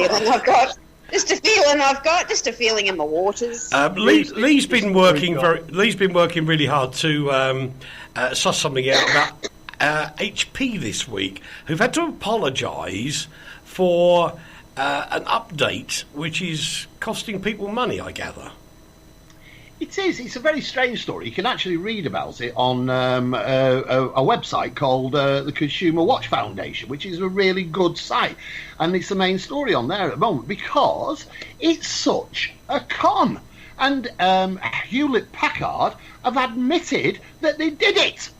Just a feeling I've got, just a feeling in the waters. Leigh's been working really hard to suss something out about HP this week, who've had to apologise for an update which is costing people money, I gather. It is. It's a very strange story. You can actually read about it on a website called the Consumer Watch Foundation, which is a really good site. And it's the main story on there at the moment because it's such a con. And Hewlett-Packard have admitted that they did it.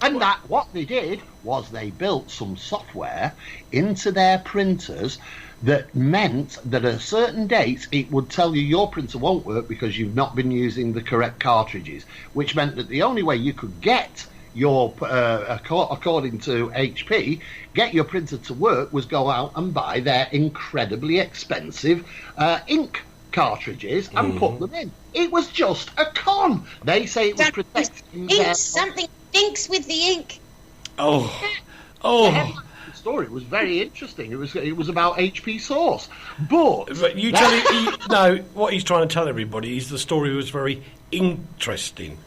And that what they did was they built some software into their printers that meant that at certain dates it would tell you your printer won't work because you've not been using the correct cartridges, which meant that the only way you could get your, according to HP, get your printer to work was go out and buy their incredibly expensive ink cartridges and put them in. It was just a con. They say it was protecting something stinks with the ink. The story was very interesting. It was about HP Source, but you tell him, no. What he's trying to tell everybody is the story was very interesting.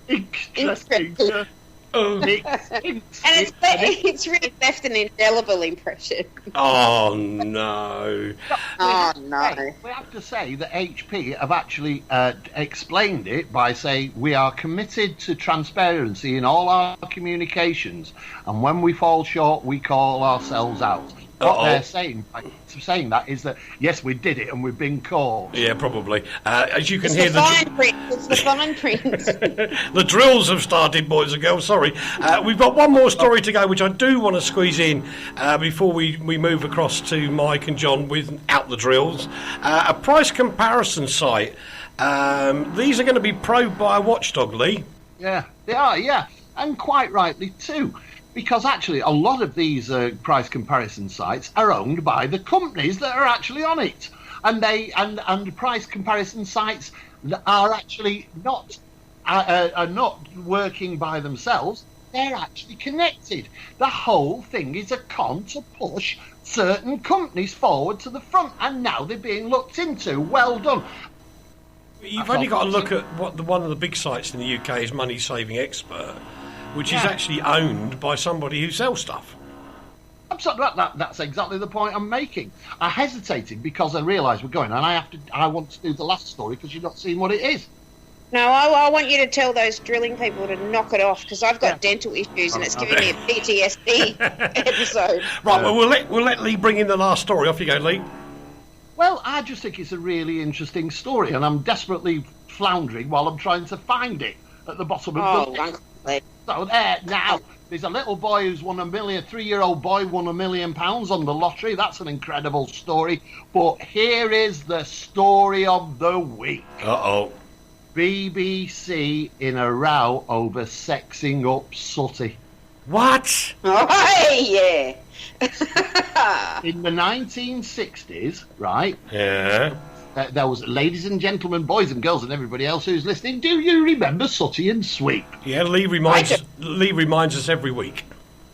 Interesting. And it's really left an indelible impression. Oh no! We have to say that HP have actually explained it by saying we are committed to transparency in all our communications, and when we fall short, we call ourselves out. What they're saying that is that yes, we did it and we've been caught. Yeah, probably. As you can hear, it's the fine print. The drills have started, boys and girls. Sorry, we've got one more story to go, which I do want to squeeze in before we move across to Mike and John without the drills. A price comparison site. These are going to be probed by a watchdog, Leigh. Yeah, they are. Yeah, and quite rightly too. Because actually, a lot of these price comparison sites are owned by the companies that are actually on it, and and price comparison sites are actually not working by themselves. They're actually connected. The whole thing is a con to push certain companies forward to the front, and now they're being looked into. Well done. You've only got to look at what one of the big sites in the UK is Money Saving Expert, which is actually owned by somebody who sells stuff. That's exactly the point I'm making. I hesitated because I realised we're going, and I want to do the last story because you've not seen what it is. No, I want you to tell those drilling people to knock it off because I've got dental issues and it's giving me a PTSD episode. Right, well we'll let Leigh bring in the last story. Off you go, Leigh. Well, I just think it's a really interesting story, and I'm desperately floundering while I'm trying to find it at the bottom of the list. So there, now, there's a little boy who's won $1 million, 3-year-old boy won $1 million on the lottery. That's an incredible story. But here is the story of the week. BBC in a row over sexing up Sooty. What? Oh, yeah. In the 1960s, right? Yeah. There was, ladies and gentlemen, boys and girls, and everybody else who's listening. Do you remember Sooty and Sweep? Yeah, Leigh reminds us every week.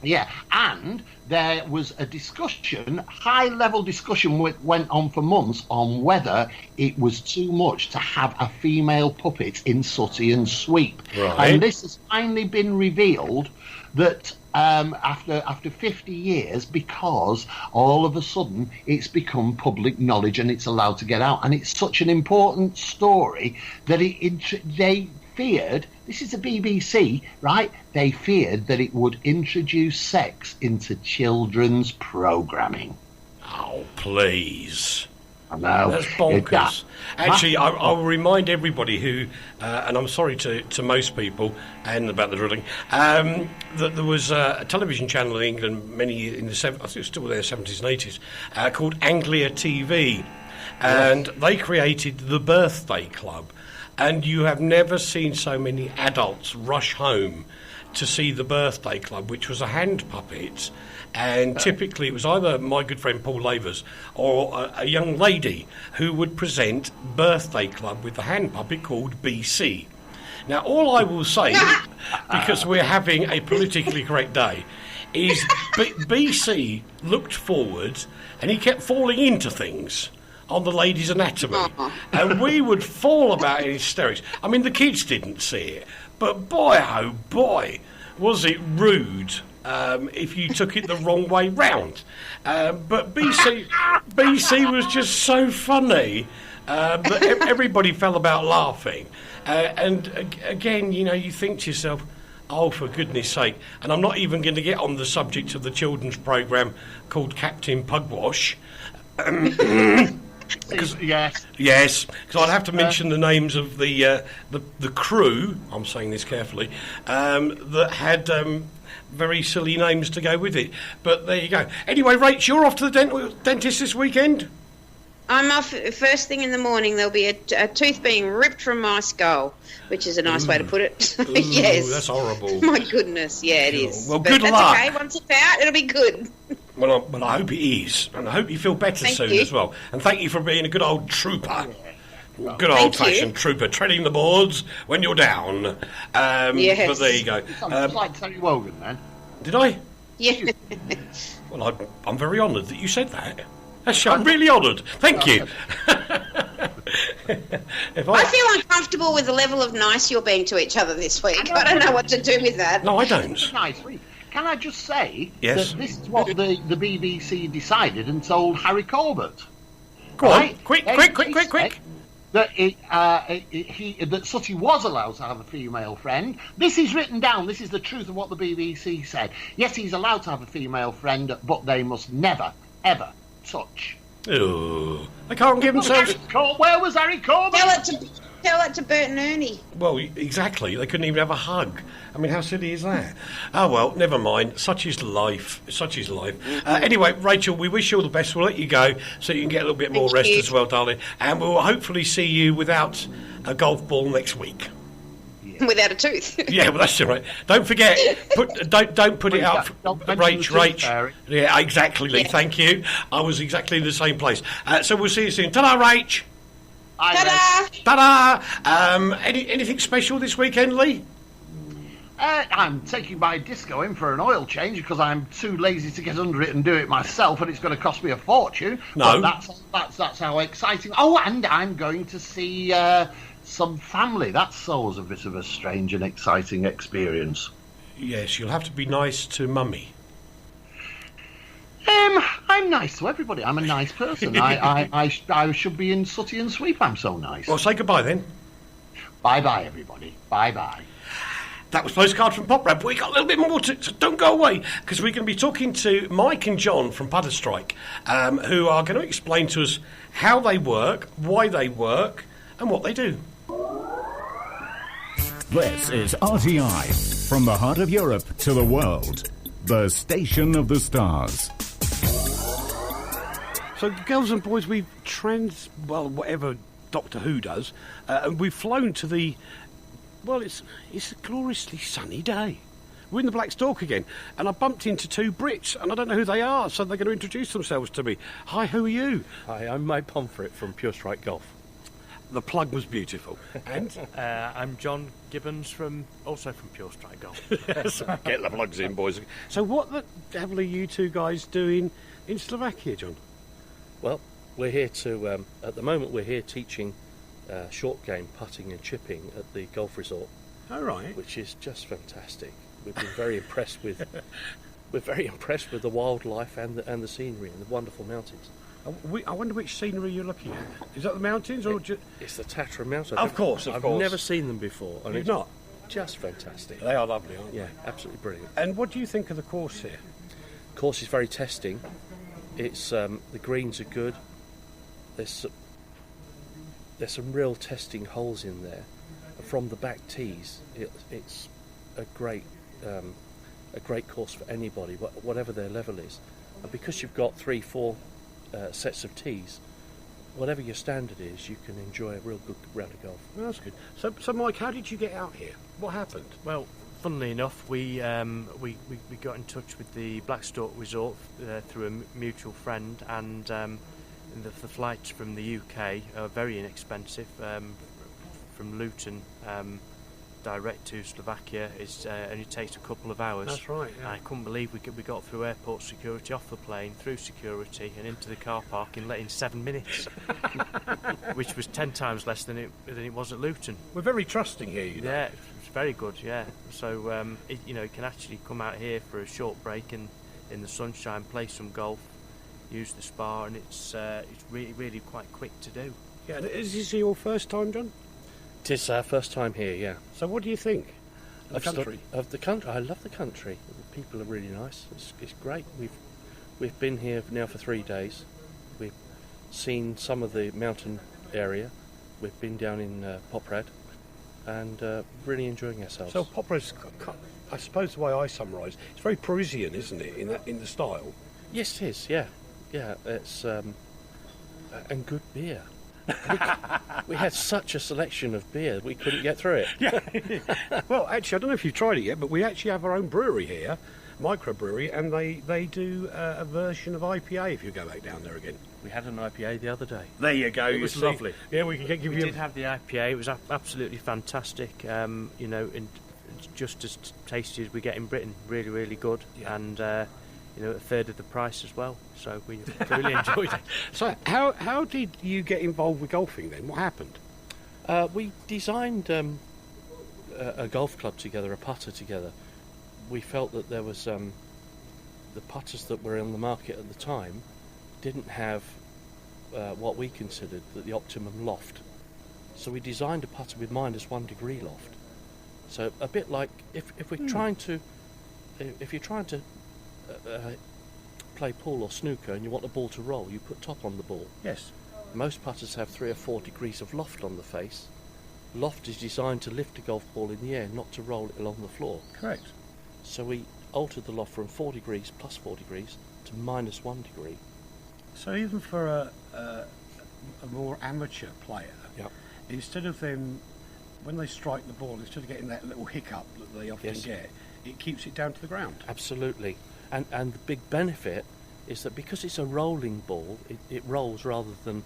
Yeah, and there was a discussion, high-level discussion, went on for months on whether it was too much to have a female puppet in Sooty and Sweep. Right. And this has finally been revealed that after 50 years, because all of a sudden it's become public knowledge and it's allowed to get out. And it's such an important story that they feared, this is the BBC, right? They feared that it would introduce sex into children's programming. Oh, please. I know. That's bonkers. Actually, I'll remind everybody who, and I'm sorry to most people, and about the drilling, that there was a television channel in England I think it was still there, 70s and 80s, called Anglia TV, and they created the Birthday Club, and you have never seen so many adults rush home to see the Birthday Club, which was a hand puppet. And typically it was either my good friend Paul Lavers or a young lady who would present Birthday Club with the hand puppet called BC. Now, all I will say, because we're having a politically correct day, is BC looked forward and he kept falling into things on the lady's anatomy. And we would fall about in hysterics. I mean, the kids didn't see it, but boy, oh boy, was it rude. If you took it the wrong way round. But BC was just so funny that everybody fell about laughing. And again, you think to yourself, oh, for goodness sake. And I'm not even going to get on the subject of the children's programme called Captain Pugwash. Yes, because I'd have to mention the names of the crew, I'm saying this carefully, that had... very silly names to go with it. But there you go. Anyway, Rach, you're off to the dentist this weekend? I'm off first thing in the morning. There'll be a tooth being ripped from my skull, which is a nice way to put it. Yes. That's horrible. My goodness, yeah, it is. Well, but good that's luck. Okay, once it's out, it'll be good. Well, I hope it is. And I hope you feel better soon as well. And thank you for being a good old trooper. Good old-fashioned trooper, treading the boards when you're down. Yes. But there you go. It's like Terry Wogan, then. Did I? Yeah. Well, I'm very honoured that you said that. I'm really honoured. Thank you. I feel uncomfortable with the level of nice you're being to each other this week. I don't know what to do with that. No, I don't. Nice. Can I just say that this is what the BBC decided and told Harry Corbett? Go on. Quick. That that Sooty was allowed to have a female friend. This is written down. This is the truth of what the BBC said. Yes, he's allowed to have a female friend, but they must never, ever touch. Oh, they can't give themselves... Where was Harry Corbett? Tell it to Bert and Ernie. Well, exactly. They couldn't even have a hug. I mean, how silly is that? Oh, well, never mind. Such is life. Anyway, Rachel, we wish you all the best. We'll let you go so you can get a little bit more rest as well, darling. And we'll hopefully see you without a golf ball next week. Yeah. Without a tooth. Yeah, well, that's all right. Don't forget, don't put it out. Rach. Yeah, exactly, Leigh. Yeah. Thank you. I was exactly in the same place. So we'll see you soon. Ta-da, Rach. Ta-da! Anything special this weekend, Leigh? I'm taking my disco in for an oil change because I'm too lazy to get under it and do it myself, and it's going to cost me a fortune. No, but that's how exciting. Oh, and I'm going to see some family. That's always a bit of a strange and exciting experience. Yes, you'll have to be nice to Mummy. I'm nice to everybody. I'm a nice person. I should be in Sooty and Sweep. I'm so nice. Well, say goodbye then. Bye-bye, everybody. Bye-bye. That was Postcard from Poprad, but we got a little bit more so don't go away, because we're going to be talking to Mike and John from Putter Strike, who are going to explain to us how they work, why they work, and what they do. This is RTI, from the heart of Europe to the world, the station of the stars. So, girls and boys, we've whatever Doctor Who does, and we've flown to the... Well, it's a gloriously sunny day. We're in the Black Stork again, and I bumped into two Brits, and I don't know who they are, so they're going to introduce themselves to me. Hi, who are you? Hi, I'm Mike Pomfret from Pure Strike Golf. The plug was beautiful. And? I'm John Gibbons, also from Pure Strike Golf. Get the plugs in, boys. So what the devil are you two guys doing in Slovakia, John? Well, we're here to... at the moment, we're here teaching... short game putting and chipping at the golf resort. Oh, right. Which is just fantastic. We've been very impressed with. We're very impressed with the wildlife and the scenery and the wonderful mountains. I wonder which scenery you're looking at. Is that the mountains or just? It's the Tatra Mountains. Of course. I've never seen them before. And You've not? Just fantastic. They are lovely, aren't they? Yeah, absolutely brilliant. And what do you think of the course here? The course is very testing. It's the greens are good. There's some real testing holes in there. From the back tees, it's a great course for anybody, whatever their level is. And because you've got 3-4 sets of tees, whatever your standard is, you can enjoy a real good round of golf. Well, that's good. So, Mike, how did you get out here? What happened? Well, funnily enough, we got in touch with the Blackstock Resort through a mutual friend, and the flights from the UK are very inexpensive. From Luton direct to Slovakia only takes a couple of hours. That's right. Yeah. And I couldn't believe we got through airport security, off the plane, through security, and into the car park in 7 minutes, which was 10 times less than it was at Luton. We're very trusting here, you know. Yeah, it's very good. Yeah, so you can actually come out here for a short break and in the sunshine, play some golf, use the spa, and it's really quite quick to do. Yeah, is this your first time, John? It is our first time here, yeah. So what do you think of the country? Of the country, I love the country. The people are really nice. It's great. We've been here now for 3 days. We've seen some of the mountain area. We've been down in Poprad, and really enjoying ourselves. So Poprad's, I suppose the way I summarise, it's very Parisian, isn't it? In the style. Yes, it is. Yeah. It's and good beer. We had such a selection of beer, we couldn't get through it. Yeah. Well, actually, I don't know if you've tried it yet, but we actually have our own brewery here, microbrewery, and they do a version of IPA if you go back down there again. We had an IPA the other day. There you go. It was lovely. Yeah, we did have the IPA. It was absolutely fantastic. And just as tasty as we get in Britain. Really, really good. Yeah. And a third of the price as well. So we really enjoyed it. So how did you get involved with golfing then? What happened? We designed a golf club together, a putter together. We felt that there was the putters that were on the market at the time didn't have what we considered the optimum loft. So we designed a putter with -1 degree loft. So a bit like if you're trying to play pool or snooker and you want the ball to roll, you put top on the ball. Yes. Most putters have 3 or 4 degrees of loft on the face. Loft is designed to lift a golf ball in the air, not to roll it along the floor. Correct. So we altered the loft from 4 degrees plus 4 degrees to -1 degree. So even for a more amateur player, yep. Instead of them, when they strike the ball, instead of getting that little hiccup that they often get, it keeps it down to the ground. Absolutely. And the big benefit is that because it's a rolling ball, it rolls rather than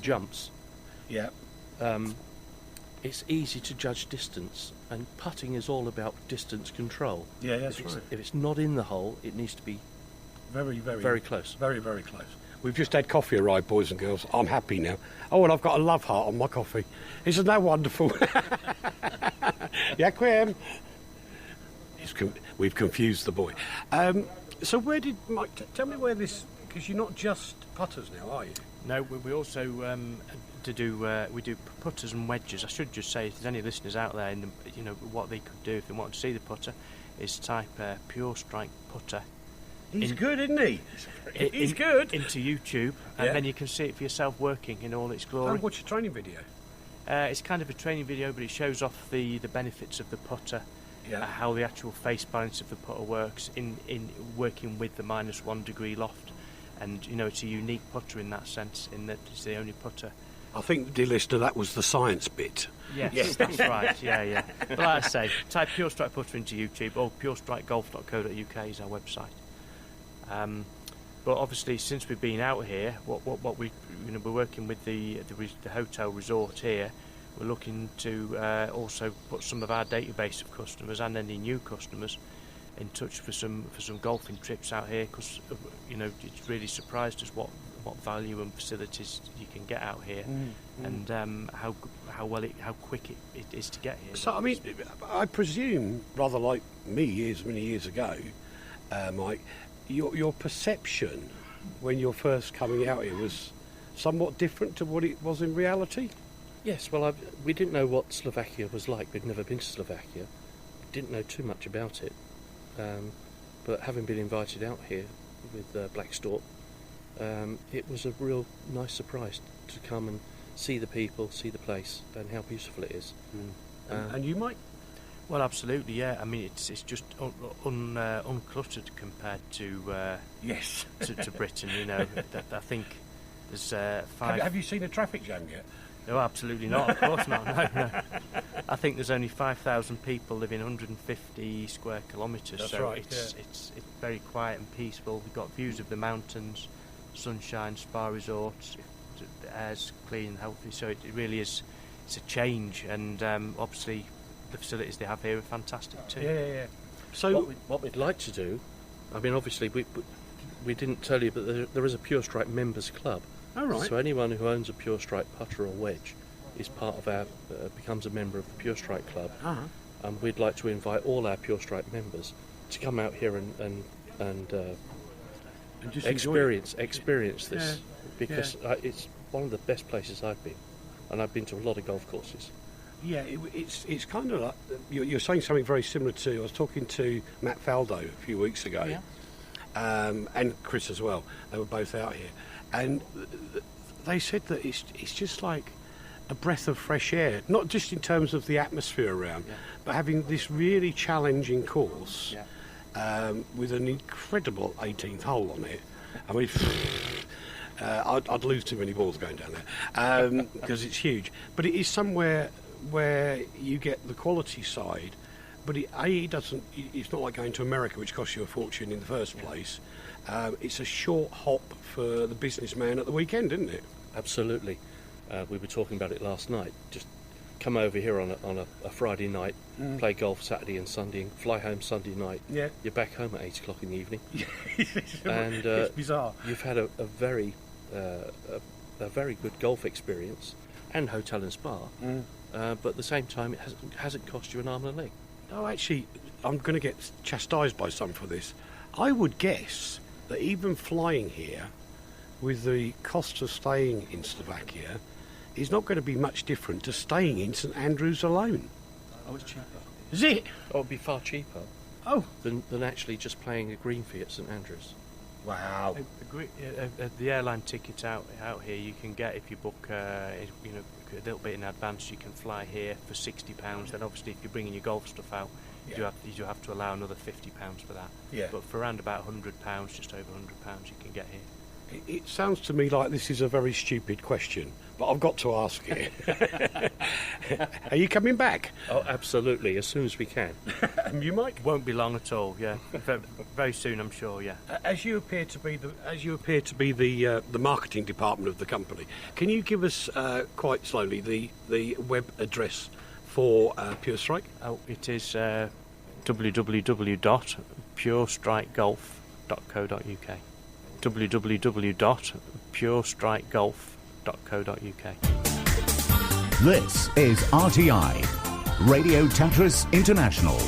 jumps. Yeah. It's easy to judge distance, and putting is all about distance control. Yeah, that's right. If it's not in the hole, it needs to be very, very, very close. Very, very close. We've just had coffee arrive, boys and girls. I'm happy now. Oh, and I've got a love heart on my coffee. Isn't that wonderful? Yeah, Quim. We've confused the boy. So where did Mike? Tell me where this? Because you're not just putters now, are you? No, we also we do putters and wedges. I should just say, if there's any listeners out there, what they could do if they want to see the putter is type Pure Strike putter. He's good, isn't he? He's good. Into YouTube, and then you can see it for yourself working in all its glory. And what's your training video? It's kind of a training video, but it shows off the benefits of the putter. Yeah. How the actual face balance of the putter works in working with the -1 degree loft, and it's a unique putter in that sense, in that it's the only putter. I think, dear listener, that was the science bit. Yes, that's right. Yeah. But like I say, type Pure Strike putter into YouTube, or purestrikegolf.co.uk is our website. But obviously, since we've been out here, what we're working with the hotel resort here. We're looking to also put some of our database of customers and any new customers in touch for some golfing trips out here, because it's really surprised us what value and facilities you can get out here, and how quick it is to get here. So I mean, I presume, rather like me many years ago, Mike, your perception when you're first coming out here was somewhat different to what it was in reality? Yes, well, we didn't know what Slovakia was like. We'd never been to Slovakia. Didn't know too much about it. But having been invited out here with Black Stork, it was a real nice surprise to come and see the people, see the place, and how beautiful it is. And you, Mike? Well, absolutely, yeah. I mean, it's just uncluttered compared to to Britain. You know, I think there's 5. Have you seen a traffic jam yet? No, absolutely not. Of course not. No. I think there's only 5,000 people living 150 square kilometres. That's so right. It's very quiet and peaceful. We've got views of the mountains, sunshine, spa resorts. The air's clean and healthy. So it really is. It's a change, and obviously the facilities they have here are fantastic too. Yeah. So what we'd like to do, I mean, obviously we didn't tell you, but there is a Pure Strike members club. Oh, right. So anyone who owns a Pure Strike putter or wedge is part of our becomes a member of the Pure Strike club. And we'd like to invite all our Pure Strike members to come out here and just experience this, because it's one of the best places I've been, and I've been to a lot of golf courses. Yeah, it's kind of like you're saying something very similar to. I was talking to Matt Faldo a few weeks ago, and Chris as well. They were both out here, and they said that it's just like a breath of fresh air, not just in terms of the atmosphere around, but having this really challenging course with an incredible 18th hole on it. I mean, I'd lose too many balls going down there because it's huge. But it is somewhere where you get the quality side, but it's not like going to America, which costs you a fortune in the first place. It's a short hop for the businessman at the weekend, isn't it? Absolutely. We were talking about it last night. Just come over here on a Friday night, play golf Saturday and Sunday, and fly home Sunday night. Yeah. You're back home at 8 o'clock in the evening. And it's bizarre. You've had a very good golf experience and hotel and spa, but at the same time it hasn't cost you an arm and a leg. Oh, actually, I'm going to get chastised by some for this. I would guess that even flying here, with the cost of staying in Slovakia, is not going to be much different to staying in St Andrews alone. Oh, it's cheaper. Is it? Oh, it'd be far cheaper. Oh, than actually just playing a green fee at St Andrews. Wow. The airline ticket out here you can get if you book a little bit in advance. You can fly here for £60. Then obviously if you're bringing your golf stuff out, you do have to allow another £50 for that. Yeah. But for around about £100, just over £100, you can get here. It sounds to me like this is a very stupid question, but I've got to ask it. Are you coming back? Oh, absolutely, as soon as we can. You, Mike? Won't be long at all. Yeah, very soon, I'm sure. Yeah. As you appear to be the marketing department of the company, can you give us quite slowly the web address for Pure Strike? Oh, it is www.purestrikegolf.co.uk. www.purestrikegolf.co.uk. This is RTI, Radio Tatras International.